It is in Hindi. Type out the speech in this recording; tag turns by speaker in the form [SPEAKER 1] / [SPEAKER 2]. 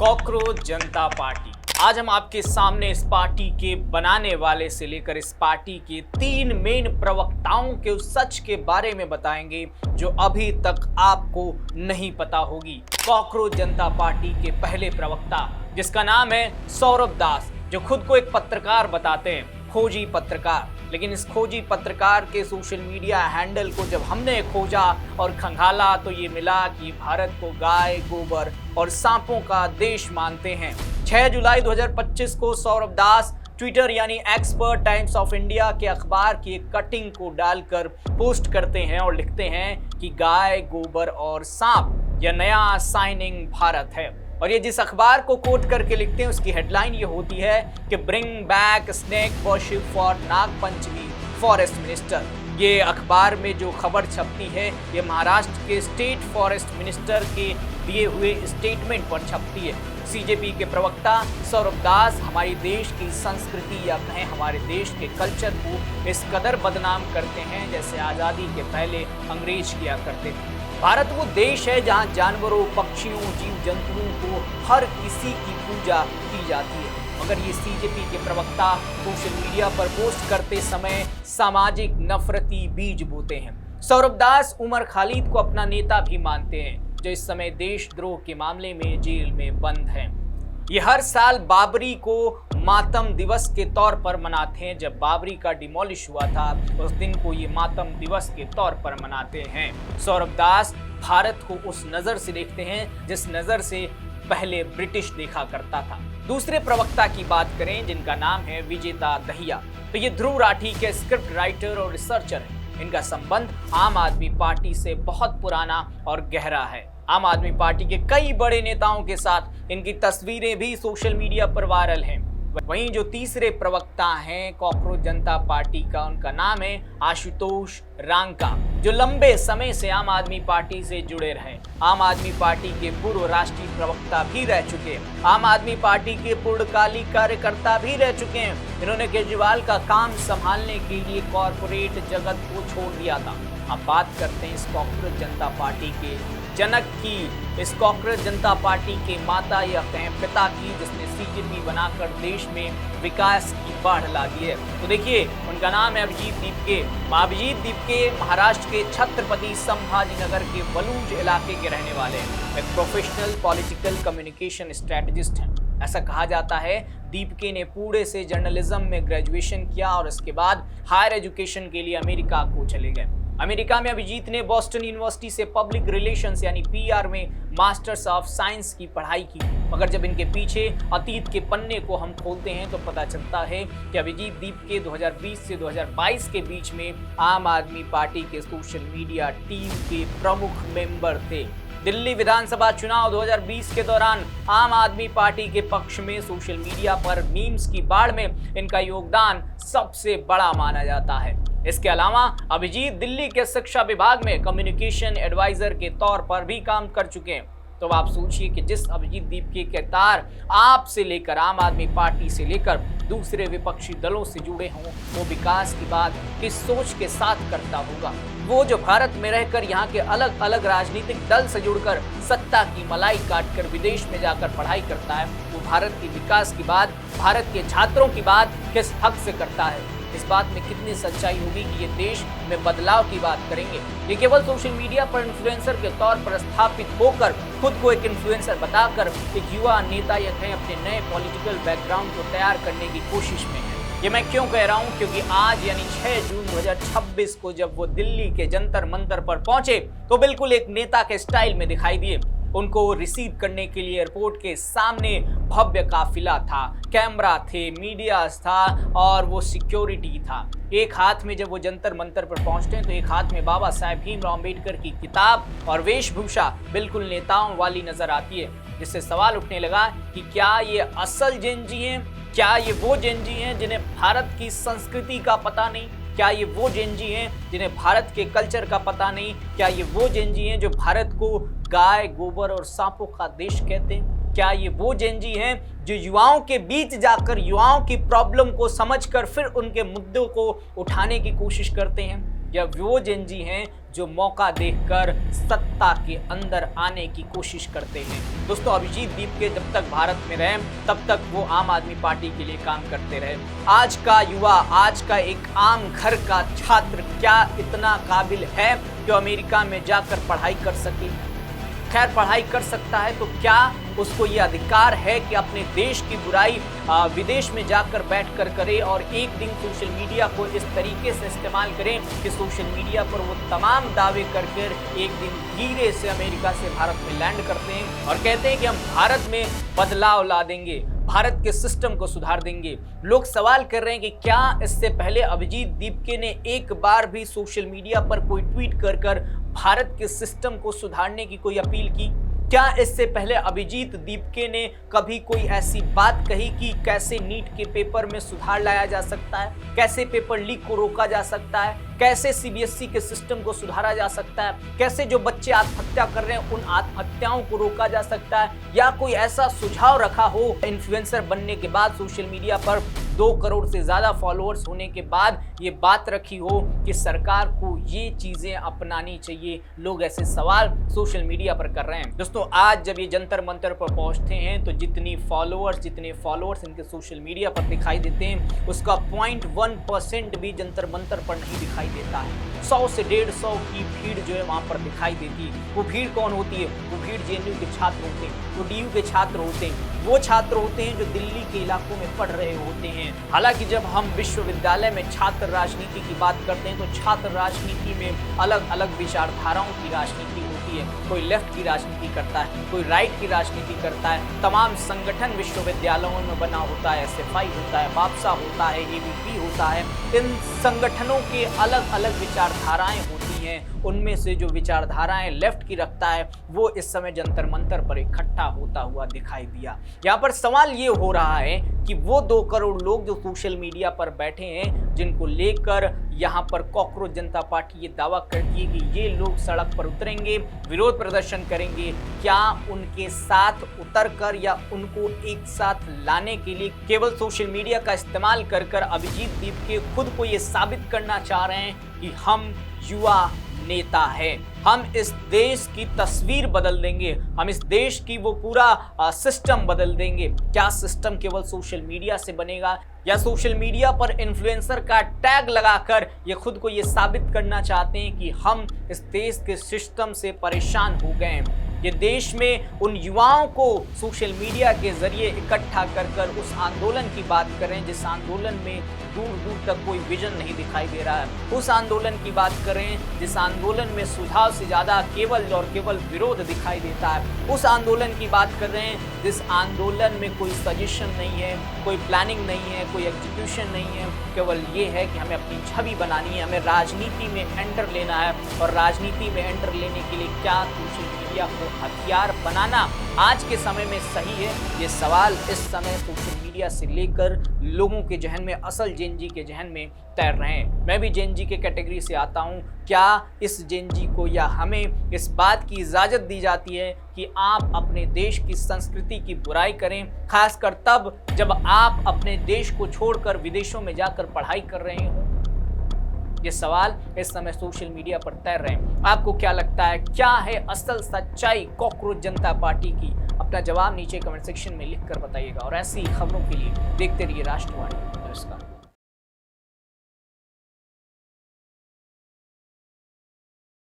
[SPEAKER 1] कॉकरोच जनता पार्टी। आज हम आपके सामने इस पार्टी के बनाने वाले से लेकर इस पार्टी के 3 मेन प्रवक्ताओं के उस सच के बारे में बताएंगे जो अभी तक आपको नहीं पता होगी। कॉकरोच जनता पार्टी के पहले प्रवक्ता, जिसका नाम है सौरभ दास, जो खुद को एक पत्रकार बताते हैं, खोजी पत्रकार। लेकिन इस खोजी पत्रकार के सोशल मीडिया हैंडल को जब हमने खोजा और खंगाला तो ये मिला कि भारत को गाय, गोबर और सांपों का देश मानते हैं। 6 जुलाई 2025 को सौरभ दास ट्विटर यानी एक्स पर टाइम्स ऑफ इंडिया के अखबार की एक कटिंग को डालकर पोस्ट करते हैं और लिखते हैं कि गाय, गोबर और सांप यह नया साइनिंग भारत है। और ये जिस अखबार को कोट करके लिखते हैं उसकी हेडलाइन ये होती है कि bring back snake worship for Nagpanchami forest minister. ये अखबार में जो खबर छपती है ये महाराष्ट्र के स्टेट फॉरेस्ट मिनिस्टर के दिए हुए स्टेटमेंट पर छपती है। सीजेपी के प्रवक्ता सौरभ दास हमारे देश की संस्कृति या कहें हमारे देश के कल्चर को इस कदर बदनाम करते हैं जैसे आज़ादी के पहले अंग्रेज किया करते थे। भारत वो देश है जहां जानवरों, पक्षियों, जीव जंतुओं को हर किसी की पूजा की जाती है। मगर ये सीजेपी के प्रवक्ता सोशल मीडिया पर पोस्ट करते समय सामाजिक नफरती बीज बोते हैं। सौरभ दास उमर खालिद को अपना नेता भी मानते हैं, जो इस समय देशद्रोह के मामले में जेल में बंद हैं। ये हर साल बाबरी को मातम दिवस के तौर पर मनाते हैं। जब बाबरी का डिमोलिश हुआ था उस दिन को ये मातम दिवस के तौर पर मनाते हैं। सौरभ दास भारत को उस नज़र से देखते हैं जिस नज़र से पहले ब्रिटिश देखा करता था। दूसरे प्रवक्ता की बात करें जिनका नाम है विजेता दहिया, तो ये ध्रुव राठी के स्क्रिप्ट राइटर और रिसर्चर हैं। इनका संबंध आम आदमी पार्टी से बहुत पुराना और गहरा है। आम आदमी पार्टी के कई बड़े नेताओं के साथ इनकी तस्वीरें भी सोशल मीडिया पर वायरल हैं। वहीं जो तीसरे प्रवक्ता हैं कॉकरोच जनता पार्टी का, उनका नाम है आशुतोष रांका, जो लंबे समय से आम आदमी पार्टी से जुड़े रहे। आम आदमी पार्टी के पूर्व राष्ट्रीय प्रवक्ता भी रह चुके हैं, आम आदमी पार्टी के पूर्णकालिक कार्यकर्ता भी रह चुके हैं। इन्होंने केजरीवाल का काम संभालने के लिए कॉरपोरेट जगत को छोड़ दिया था। अब बात करते हैं इस कॉकरोच जनता पार्टी के जनक की, इस कॉकरोच जनता पार्टी के माता या कहें पिता की, जिसने सीजेपी बनाकर देश में विकास की बाढ़ ला दी है। तो देखिए उनका नाम है अभिजीत दीपके। अभिजीत दीपके महाराष्ट्र के छत्रपति संभाजीनगर के बलूज इलाके के रहने वाले हैं। एक प्रोफेशनल पॉलिटिकल कम्युनिकेशन स्ट्रेटजिस्ट हैं। ऐसा कहा जाता है दीपके ने पुणे से जर्नलिज्म में ग्रेजुएशन किया और इसके बाद हायर एजुकेशन के लिए अमेरिका को चले गए। अमेरिका में अभिजीत ने बॉस्टन यूनिवर्सिटी से पब्लिक रिलेशंस यानी पीआर में मास्टर्स ऑफ साइंस की पढ़ाई की। मगर जब इनके पीछे अतीत के पन्ने को हम खोलते हैं तो पता चलता है कि अभिजीत दीपके 2020 से 2022 के बीच में आम आदमी पार्टी के सोशल मीडिया टीम के प्रमुख मेंबर थे। दिल्ली विधानसभा चुनाव 2020 के दौरान आम आदमी पार्टी के पक्ष में सोशल मीडिया पर मीम्स की बाढ़ में इनका योगदान सबसे बड़ा माना जाता है। इसके अलावा अभिजीत दिल्ली के शिक्षा विभाग में कम्युनिकेशन एडवाइजर के तौर पर भी काम कर चुके हैं। तो आप सोचिए कि जिस अभिजीत दीपके के तार आप से लेकर आम आदमी पार्टी से लेकर दूसरे विपक्षी दलों से जुड़े हों, वो विकास की बात किस सोच के साथ करता होगा। वो जो भारत में रहकर यहाँ के अलग अलग राजनीतिक दल से जुड़कर सत्ता की मलाई काटकर विदेश में जाकर पढ़ाई करता है, वो भारत के विकास की बात, भारत के छात्रों की बात किस हक से करता है। इस बात में कितनी सच्चाई होगी कि ये देश में बदलाव की बात करेंगे। ये केवल सोशल मीडिया पर इन्फ्लुएंसर के तौर पर स्थापित होकर खुद को एक इन्फ्लुएंसर बताकर एक युवा नेता या कहें अपने नए पॉलिटिकल बैकग्राउंड को तैयार करने की कोशिश में है। ये मैं क्यों कह रहा हूँ, क्योंकि आज यानी 6 जून 2026 को जब वो दिल्ली के जंतर मंतर पर पहुंचे तो बिल्कुल एक नेता के स्टाइल में दिखाई दिए। उनको रिसीव करने के लिए एयरपोर्ट के सामने भव्य काफिला था, कैमरा थे, मीडिया था और वो सिक्योरिटी था। एक हाथ में जब वो जंतर मंतर पर पहुंचते हैं तो एक हाथ में बाबा साहेब भीमराव अम्बेडकर की किताब और वेशभूषा बिल्कुल नेताओं वाली नजर आती है, जिससे सवाल उठने लगा कि क्या ये असल जेनजी हैं, क्या ये वो जेनजी हैं जिन्हें भारत की संस्कृति का पता नहीं, क्या ये वो जेनजी हैं जिन्हें भारत के कल्चर का पता नहीं, क्या ये वो जेनजी हैं जो भारत को गाय, गोबर और सांपों का देश कहते हैं, क्या ये वो जेनजी हैं जो युवाओं के बीच जाकर युवाओं की प्रॉब्लम को समझकर फिर उनके मुद्दों को उठाने की कोशिश करते हैं। या वो जेनजी हैं जो मौका देखकर सत्ता के अंदर आने की कोशिश करते हैं। दोस्तों, अभिजीत दीपके जब तक भारत में रहे तब तक वो आम आदमी पार्टी के लिए काम करते रहे। आज का युवा, आज का एक आम घर का छात्र क्या इतना काबिल है कि अमेरिका में जाकर पढ़ाई कर सके? खैर, पढ़ाई कर सकता है तो क्या उसको ये अधिकार है कि अपने देश की बुराई विदेश में जाकर बैठकर करे और एक दिन सोशल मीडिया को इस तरीके से इस्तेमाल करें कि सोशल मीडिया पर वो तमाम दावे करके एक दिन धीरे से अमेरिका से भारत में लैंड करते हैं और कहते हैं कि हम भारत में बदलाव ला देंगे, भारत के सिस्टम को सुधार देंगे। लोग सवाल कर रहे हैं कि क्या इससे पहले अभिजीत दीपके ने एक बार भी सोशल मीडिया पर कोई ट्वीट कर भारत के सिस्टम को सुधारने की कोई अपील की? क्या इससे पहले अभिजीत दीपके ने कभी कोई ऐसी बात कही कि कैसे नीट के पेपर में सुधार लाया जा सकता है, कैसे पेपर लीक को रोका जा सकता है, कैसे सीबीएसई के सिस्टम को सुधारा जा सकता है, कैसे जो बच्चे आत्महत्या कर रहे हैं उन आत्महत्याओं को रोका जा सकता है, या कोई ऐसा सुझाव रखा हो इन्फ्लुएंसर बनने के बाद, सोशल मीडिया पर 2 करोड़ से ज्यादा फॉलोअर्स होने के बाद ये बात रखी हो कि सरकार को ये चीजें अपनानी चाहिए? लोग ऐसे सवाल सोशल मीडिया पर कर रहे हैं। दोस्तों, आज जब ये जंतर मंतर पर पहुंचते हैं तो जितने फॉलोअर्स इनके सोशल मीडिया पर दिखाई देते हैं उसका 0.1% भी जंतर मंतर पर नहीं दिखाई देता है। 100 से 150 की भीड़ जो है वहां पर दिखाई देती है। वो भीड़ कौन होती है? वो भीड़ जेएनयू के छात्र होते हैं, वो डीयू के छात्र होते हैं, वो छात्र होते हैं जो दिल्ली के इलाकों में पढ़ रहे होते हैं। हालांकि जब हम विश्वविद्यालय में छात्र राजनीति की बात करते हैं तो छात्र राजनीति में अलग अलग विचारधाराओं की राजनीति होती है। कोई लेफ्ट की राजनीति करता है, कोई राइट की राजनीति करता है। तमाम संगठन विश्वविद्यालयों में बना होता है, एसएफआई होता है, बापसा होता है, एबीपी होता है। इन संगठनों के अलग अलग विचारधाराएं होती हैं। उनमें से जो विचारधाराएं लेफ्ट की रखता है वो इस समय जंतर मंतर पर इकट्ठा होता हुआ दिखाई दिया। यहाँ पर सवाल ये हो रहा है कि वो 2 करोड़ लोग जो सोशल मीडिया पर बैठे हैं, जिनको लेकर यहाँ पर कॉकरोच जनता पार्टी ये दावा करती है कि ये लोग सड़क पर उतरेंगे, विरोध प्रदर्शन करेंगे, क्या उनके साथ उतरकर या उनको एक साथ लाने के लिए केवल सोशल मीडिया का इस्तेमाल कर अभिजीत दीपके खुद को ये साबित करना चाह रहे हैं कि हम युवा नेता है, हम इस देश की तस्वीर बदल देंगे, हम इस देश की वो पूरा सिस्टम बदल देंगे? क्या सिस्टम केवल सोशल मीडिया से बनेगा या सोशल मीडिया पर इन्फ्लुएंसर का टैग लगाकर ये खुद को ये साबित करना चाहते हैं कि हम इस देश के सिस्टम से परेशान हो गए हैं? ये देश में उन युवाओं को सोशल मीडिया के जरिए इकट्ठा कर उस आंदोलन की बात करें जिस आंदोलन में दूर दूर तक कोई विजन नहीं दिखाई दे रहा है, उस आंदोलन की बात करें जिस आंदोलन में सुझाव से ज़्यादा केवल और केवल विरोध दिखाई देता है, उस आंदोलन की बात कर रहे हैं जिस आंदोलन में कोई सजेशन नहीं है, कोई प्लानिंग नहीं है, कोई एग्जीक्यूशन नहीं है, केवल ये है कि हमें अपनी छवि बनानी है, हमें राजनीति में एंटर लेना है। और राजनीति में एंटर लेने के लिए क्या सोशल मीडिया को हथियार बनाना आज के समय में सही है? ये सवाल इस समय सोशल मीडिया से लेकर लोगों के जहन में, असल जेनजी के जहन में तैर रहे हैं। मैं भी जेनजी के कैटेगरी से आता हूं। क्या इस जेनजी को या हमें इस बात की इजाज़त दी जाती है कि आप अपने देश की संस्कृति की बुराई करें, खासकर तब जब आप अपने देश को छोड़कर विदेशों में जाकर पढ़ाई कर रहे हों? ये सवाल इस समय सोशल मीडिया पर तैर रहे हैं। आपको क्या लगता है, क्या है असल सच्चाई कॉकरोच जनता पार्टी की? अपना जवाब नीचे कमेंट सेक्शन में लिखकर बताइएगा और ऐसी खबरों के लिए देखते रहिए राष्ट्रवाणी।